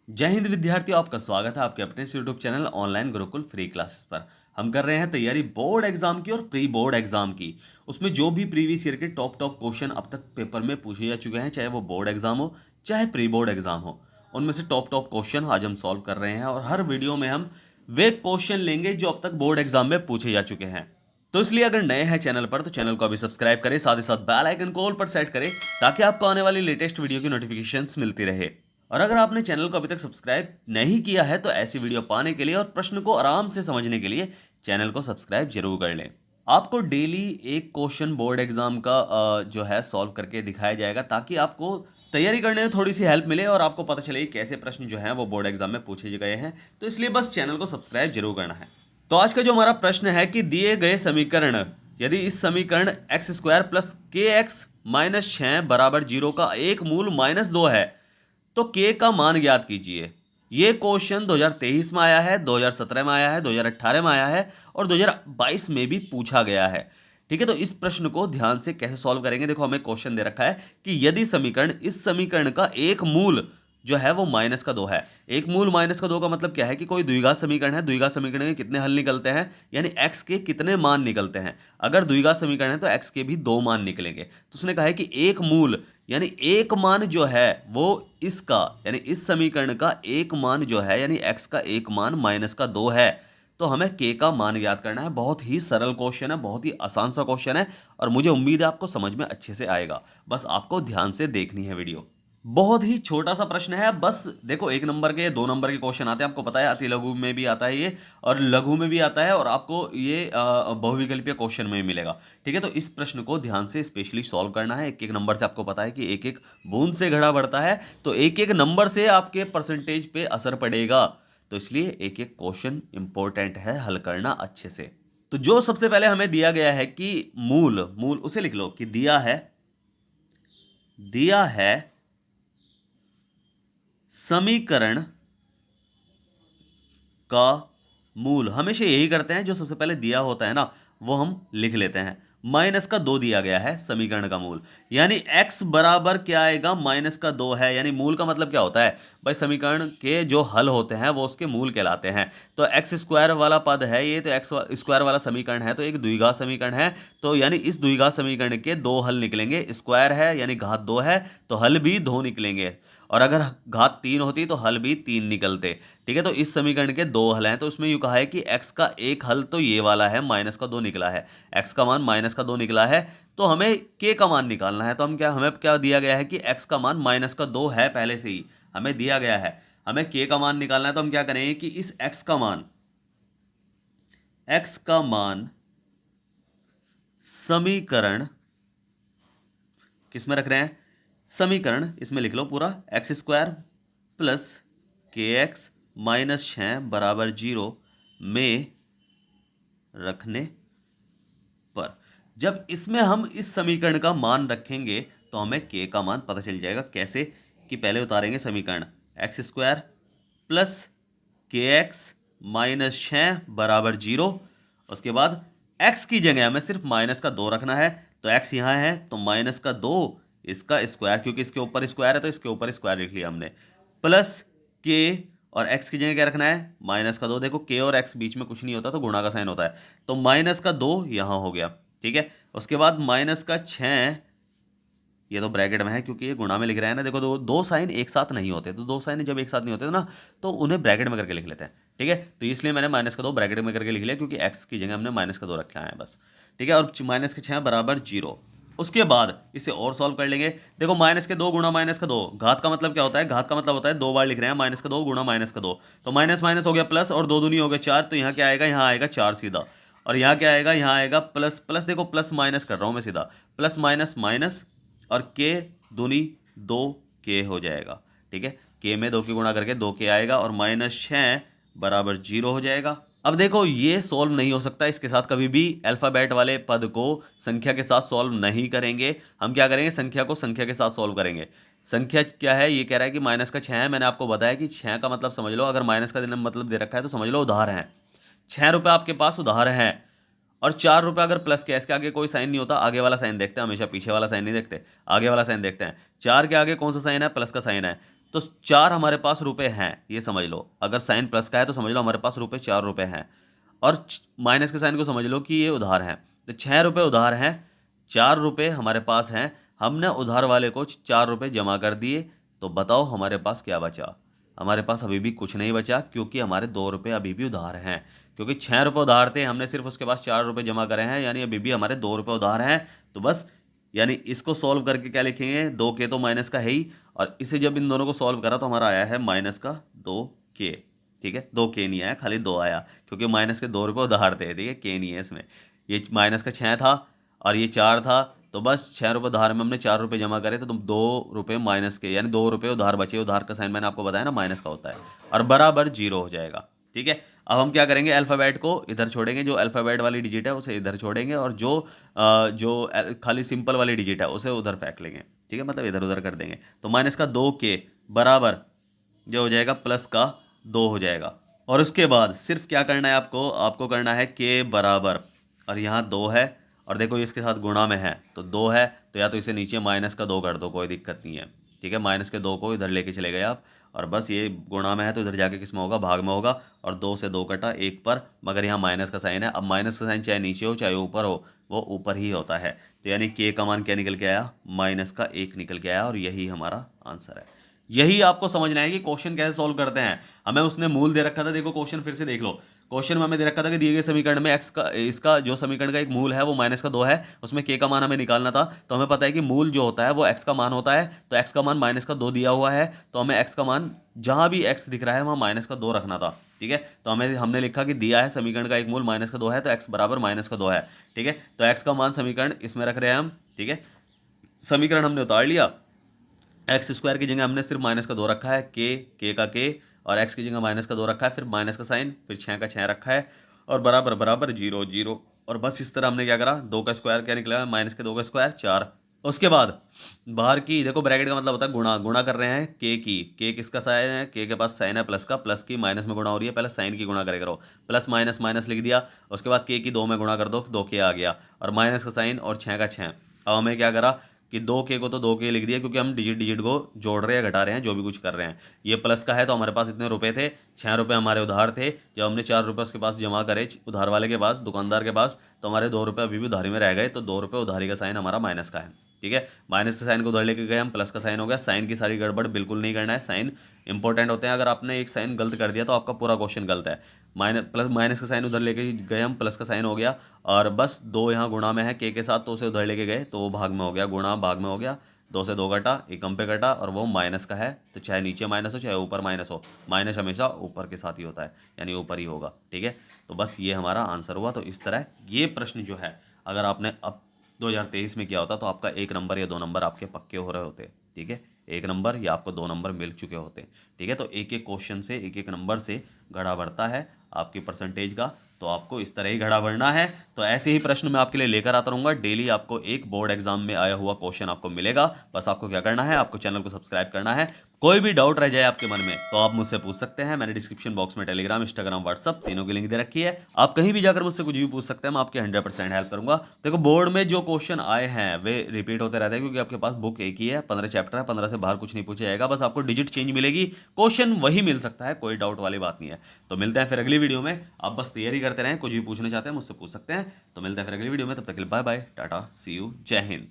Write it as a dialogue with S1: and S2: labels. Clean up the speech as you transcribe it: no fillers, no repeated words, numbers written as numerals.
S1: जय हिंद विद्यार्थियों, आपका स्वागत है आपके अपने YouTube channel online Gurukul free classes पर। हम कर रहे हैं तैयारी बोर्ड एग्जाम की और प्री बोर्ड एग्जाम की। उसमें जो भी प्रीवियस ईयर के टॉप क्वेश्चन अब तक पेपर में पूछे जा चुके हैं, चाहे वो बोर्ड एग्जाम हो चाहे प्री बोर्ड एग्जाम हो, उनमें से टॉप क्वेश्चन आज हम सॉल्व कर रहे हैं। और हर वीडियो में हम वे क्वेश्चन लेंगे जो अब तक बोर्ड एग्जाम में पूछे जा चुके हैं। तो इसलिए अगर नए हैं चैनल पर तो चैनल को अभी सब्सक्राइब करें, साथ ही साथ बेल आइकन को ऑल पर सेट करें ताकि आपको आने वाली लेटेस्ट वीडियो की नोटिफिकेशंस मिलती रहे। और अगर आपने चैनल को अभी तक सब्सक्राइब नहीं किया है तो ऐसी वीडियो पाने के लिए और प्रश्न को आराम से समझने के लिए चैनल को सब्सक्राइब जरूर कर लें। आपको डेली एक क्वेश्चन बोर्ड एग्जाम का जो है सॉल्व करके दिखाया जाएगा ताकि आपको तैयारी करने में थोड़ी सी हेल्प मिले और आपको पता चले कि कैसे प्रश्न जो हैं वो बोर्ड एग्जाम में पूछे गए हैं। तो इसलिए बस चैनल को सब्सक्राइब जरूर करना है। तो आज का जो हमारा प्रश्न है कि दिए गए समीकरण, यदि इस समीकरण एक्स स्क्वायर प्लस के एक्स माइनस 6 बराबर 0 का एक मूल -2 है तो k का मान ज्ञात कीजिए। ये क्वेश्चन 2023 में आया है, 2017 में आया है, 2018 में आया है और 2022 में भी पूछा गया है। ठीक है, तो इस प्रश्न को ध्यान से कैसे सॉल्व करेंगे। देखो, हमें क्वेश्चन दे रखा है कि यदि समीकरण, इस समीकरण का एक मूल जो है वो -2 है। एक मूल -2 का मतलब क्या है कि कोई द्विघात समीकरण है, द्विघात समीकरण के कितने हल निकलते हैं, यानी x के कितने मान निकलते हैं। अगर द्विघात समीकरण है तो x के भी 2 मान निकलेंगे। तो उसने कहा है कि एक मूल यानी एक मान जो है वो इसका, यानी इस समीकरण का एक मान जो है, यानी x का एक मान -2 है। तो हमें k का मान ज्ञात करना है। बहुत ही सरल क्वेश्चन है, बहुत ही आसान सा क्वेश्चन है और मुझे उम्मीद है आपको समझ में अच्छे से आएगा। बस आपको ध्यान से देखनी है वीडियो। बहुत ही छोटा सा प्रश्न है। बस देखो, 1 नंबर के 2 नंबर के क्वेश्चन आते हैं, आपको पता है अति लघु में भी आता है ये और लघु में भी आता है और आपको ये बहुविकल्पीय क्वेश्चन में भी मिलेगा। ठीक है, तो इस प्रश्न को ध्यान से स्पेशली सॉल्व करना है। एक एक नंबर से आपको पता है कि एक एक बूंद से घड़ा बढ़ता है, तो एक एक नंबर से आपके परसेंटेज पे असर पड़ेगा। तो इसलिए एक एक क्वेश्चन इंपॉर्टेंट है हल करना अच्छे से। तो जो सबसे पहले हमें दिया गया है कि मूल मूल उसे लिख लो कि दिया है समीकरण का मूल। हमेशा यही करते हैं, जो सबसे पहले दिया होता है ना वो हम लिख लेते हैं। -2 दिया गया है समीकरण का मूल, यानी x बराबर क्या आएगा, -2 है। यानी मूल का मतलब क्या होता है भाई, समीकरण के जो हल होते हैं वो उसके मूल कहलाते हैं। तो एक्स स्क्वायर वाला पद है ये, तो एक्स स्क्वायर वाला समीकरण है, तो एक द्विघात समीकरण है। तो यानी इस द्विघात समीकरण के 2 हल निकलेंगे। स्क्वायर है यानी घात 2 है तो हल भी 2 निकलेंगे, और अगर घात 3 होती तो हल भी 3 निकलते। ठीक है, तो इस समीकरण के 2 हल हैं। तो उसमें यूँ कहा है कि x का एक हल तो ये वाला है, -2 निकला है। x का मान -2 निकला है तो हमें k का मान निकालना है। तो हमें क्या दिया गया है कि x का मान -2 है, पहले से ही हमें दिया गया है। हमें k का मान निकालना है, तो हम क्या करेंगे कि इस x का मान समीकरण किस में रख रहे हैं, समीकरण इसमें लिख लो पूरा, एक्स स्क्वायर प्लस के एक्स माइनस 6 बराबर 0 में रखने पर, जब इसमें हम इस समीकरण का मान रखेंगे तो हमें के का मान पता चल जाएगा। कैसे कि पहले उतारेंगे समीकरण, एक्स स्क्वायर प्लस के एक्स माइनस 6 बराबर 0। उसके बाद x की जगह हमें सिर्फ -2 रखना है, तो x यहाँ है तो -2 इसका स्क्वायर, क्योंकि इसके ऊपर स्क्वायर है तो इसके ऊपर स्क्वायर लिख लिया हमने, प्लस k, और x की जगह क्या रखना है, -2। देखो k और x बीच में कुछ नहीं होता तो गुणा का साइन होता है, तो -2 यहाँ हो गया। ठीक है, उसके बाद -6, ये तो ब्रैकेट में है क्योंकि ये गुणा में लिख रहा है ना। देखो, दो साइन एक साथ नहीं होते, तो दो साइन जब एक साथ नहीं होते ना तो उन्हें ब्रैकेट में करके लिख लेते हैं। ठीक है, तो इसलिए मैंने -2 ब्रैकेट में करके लिख लिया क्योंकि x की जगह हमने -2 रखा है बस। ठीक है, और -6 बराबर 0। उसके बाद इसे और सॉल्व कर लेंगे। देखो, -2 गुणा -2, घात का मतलब क्या होता है, घात का मतलब होता है 2 बार लिख रहे हैं, -2 गुणा -2, तो माइनस माइनस हो गया प्लस, और 2 दूनी हो गया 4, तो यहाँ क्या आएगा, यहाँ आएगा 4 सीधा, और यहाँ क्या आएगा, यहाँ आएगा प्लस प्लस। देखो, प्लस माइनस कर रहा हूँ मैं सीधा, प्लस माइनस माइनस, और के दूनी 2k हो जाएगा। ठीक है, के में 2 की गुणा करके 2k आएगा, और -6 बराबर 0 हो जाएगा। अब देखो, ये सॉल्व नहीं हो सकता, इसके साथ कभी भी अल्फ़ाबेट वाले पद को संख्या के साथ सॉल्व नहीं करेंगे। हम क्या करेंगे, संख्या को संख्या के साथ सॉल्व करेंगे। संख्या क्या है, ये कह रहा है कि -6 है। मैंने आपको बताया कि 6 का मतलब समझ लो, अगर माइनस का मतलब दे रखा है तो समझ लो उधार है। 6 रुपये आपके पास उधार हैं, और 4 रुपये अगर प्लस के, इसके आगे कोई साइन नहीं होता, आगे वाला साइन देखते हैं हमेशा, पीछे वाला साइन नहीं देखते, आगे वाला साइन देखते हैं। 4 के आगे कौन सा साइन है, प्लस का साइन है, तो 4 हमारे पास रुपए हैं, ये समझ लो। अगर साइन प्लस का है तो समझ लो हमारे पास रुपए 4 रुपए हैं, और माइनस के साइन को समझ लो कि ये उधार हैं। तो 6 रुपए उधार हैं, 4 रुपए हमारे पास हैं, हमने उधार वाले को 4 रुपए जमा कर दिए। तो बताओ हमारे पास क्या बचा? हमारे पास अभी भी कुछ नहीं बचा, क्योंकि हमारे 2 रुपए अभी भी उधार हैं। क्योंकि 6 रुपए उधार थे, हमने सिर्फ उसके पास 4 रुपए जमा करे हैं, यानी अभी भी हमारे 2 रुपए उधार हैं। तो बस यानी इसको सॉल्व करके क्या लिखेंगे, 2 के तो माइनस का है ही, और इसे जब इन दोनों को सॉल्व करा तो हमारा आया है माइनस का 2 के। ठीक है, 2 के नहीं आया, खाली 2 आया, क्योंकि माइनस के 2 रुपये उधार थे। ठीक है, के नहीं है इसमें। ये माइनस का 6 था और ये 4 था, तो बस 6 रुपये उधार में हमने 4 रुपये जमा करे, तो तुम 2 रुपये माइनस के, यानी 2 रुपये उधार बचे। उधार का साइन मैंने आपको बताया ना, माइनस का होता है, और बराबर 0 हो जाएगा। ठीक है, अब हम क्या करेंगे, अल्फ़ाबेट को इधर छोड़ेंगे, जो अल्फ़ाबेट वाली डिजिट है उसे इधर छोड़ेंगे, और खाली सिंपल वाली डिजिट है उसे उधर फेंक लेंगे। ठीक है, मतलब इधर उधर कर देंगे। तो माइनस का 2 के बराबर जो हो जाएगा प्लस का 2 हो जाएगा। और उसके बाद सिर्फ क्या करना है आपको, आपको करना है के बराबर, और यहाँ 2 है, और देखो इसके साथ गुणा में है तो 2 है, तो या तो इसे नीचे माइनस का 2 कर दो, कोई दिक्कत नहीं है। ठीक है, माइनस के 2 को इधर लेके चले गए आप, और बस ये गुणा में है तो इधर जाके किस में होगा, भाग में होगा, और 2 से 2 कटा 1 पर, मगर यहाँ माइनस का साइन है। अब माइनस का साइन चाहे नीचे हो चाहे ऊपर हो, वो ऊपर ही होता है। तो यानी के का मान क्या निकल के आया, माइनस का 1 निकल के आया, और यही हमारा आंसर है। यही आपको समझना है कि क्वेश्चन कैसे सॉल्व करते हैं। हमें उसने मूल दे रखा था, देखो क्वेश्चन फिर से देख लो। क्वेश्चन में हमें दे रखा था कि दिए गए समीकरण में एक्स का, इसका जो समीकरण का एक मूल है वो माइनस का 2 है, उसमें के का मान हमें निकालना था। तो हमें पता है कि मूल जो होता है वो एक्स का मान होता है, तो एक्स का मान माइनस का 2 दिया हुआ है, तो हमें एक्स का मान जहां भी एक्स दिख रहा है वहां माइनस का 2 रखना था। ठीक है, तो हमने लिखा कि दिया है समीकरण का एक मूल माइनस का 2 है, तो एक्स बराबर माइनस का 2 है। ठीक है, तो एक्स का मान समीकरण इसमें रख रहे हैं हम। ठीक है, समीकरण हमने उतार लिया, एक्स स्क्वायर की जगह हमने सिर्फ माइनस का 2 रखा है, के का के, और एक्स की जगह माइनस का 2 रखा है, फिर माइनस का साइन, फिर 6 का 6 रखा है, और बराबर बराबर 0 0। और बस इस तरह हमने क्या करा, 2 का स्क्वायर क्या निकला, माइनस के 2 का स्क्वायर 4। उसके बाद बाहर की देखो, ब्रैकेट का मतलब होता है गुणा, गुणा कर रहे हैं के की, के किसका साइन है, के पास साइन है प्लस का, प्लस की माइनस में गुणा हो रही है, पहले साइन की गुणा करे करो, प्लस माइनस माइनस लिख दिया, उसके बाद के की 2 में गुणा कर दो, 2 के आ गया, और माइनस का साइन और 6 का 6। अब हमें क्या करा कि 2 के को तो 2 के लिख दिया, क्योंकि हम डिजिट डिजिट को जोड़ रहे हैं, घटा रहे हैं, जो भी कुछ कर रहे हैं। ये प्लस का है तो हमारे पास इतने रुपए थे, 6 रुपये हमारे उधार थे। जब हमने 4 रुपये उसके पास जमा करे, उधार वाले के पास, दुकानदार के पास, तो हमारे 2 रुपये अभी भी उधारी में रह गए, तो 2 रुपये उधारी का साइन हमारा माइनस का है। ठीक है, माइनस के साइन को उधर लेके गए हम, प्लस का साइन हो गया। साइन की सारी गड़बड़ बिल्कुल नहीं करना है, साइन इंपॉर्टेंट होते हैं। अगर आपने एक साइन गलत कर दिया तो आपका पूरा क्वेश्चन गलत है। माइनस का साइन उधर लेके गए हम, प्लस का साइन हो गया, और बस 2 यहाँ गुणा में है के साथ, तो उसे उधर लेके गए तो वो भाग में हो गया, गुणा भाग में हो गया, 2 से 2 कटा, एक कम पे कटा, और वो माइनस का है, तो चाहे नीचे माइनस हो चाहे ऊपर माइनस हो, माइनस हमेशा ऊपर के साथ ही होता है, यानी ऊपर ही होगा। ठीक है, तो बस ये हमारा आंसर हुआ। तो इस तरह ये प्रश्न जो है, अगर आपने अब 2023 में किया होता तो आपका 1 नंबर या 2 नंबर आपके पक्के हो रहे होते। ठीक है, 1 नंबर या आपको 2 नंबर मिल चुके होते। ठीक है, तो एक एक क्वेश्चन से, एक एक नंबर से घड़ा बढ़ता है आपकी परसेंटेज का, तो आपको इस तरह ही घड़ा बढ़ना है। तो ऐसे ही प्रश्न मैं आपके लिए लेकर आता रहूँगा डेली। आपको एक बोर्ड एग्जाम में आया हुआ क्वेश्चन आपको मिलेगा। बस आपको क्या करना है, आपको चैनल को सब्सक्राइब करना है। कोई भी डाउट रह जाए आपके मन में तो आप मुझसे पूछ सकते हैं। मैंने डिस्क्रिप्शन बॉक्स में टेलीग्राम, इंस्टाग्राम, व्हाट्सअप तीनों की लिंक दे रखी है। आप कहीं भी जाकर मुझसे कुछ भी पूछ सकते हैं, मैं आपके 100% हेल्प करूंगा। देखो, बोर्ड में जो क्वेश्चन आए हैं वे रिपीट होते रहते हैं, क्योंकि आपके पास बुक एक ही है, 15 चैप्टर है, 15 से बाहर कुछ नहीं पूछा जाएगा। बस आपको डिजिट चेंज मिलेगी, क्वेश्चन वही मिल सकता है, कोई डाउट वाली बात नहीं है। तो मिलते हैं फिर अगली वीडियो में। आप बस तैयारी करते रहें, कुछ भी पूछना चाहते हैं मुझसे पूछ सकते हैं। तो मिलते हैं फिर अगली वीडियो में, तब तक के लिए bye bye, tata, see you, जय हिंद।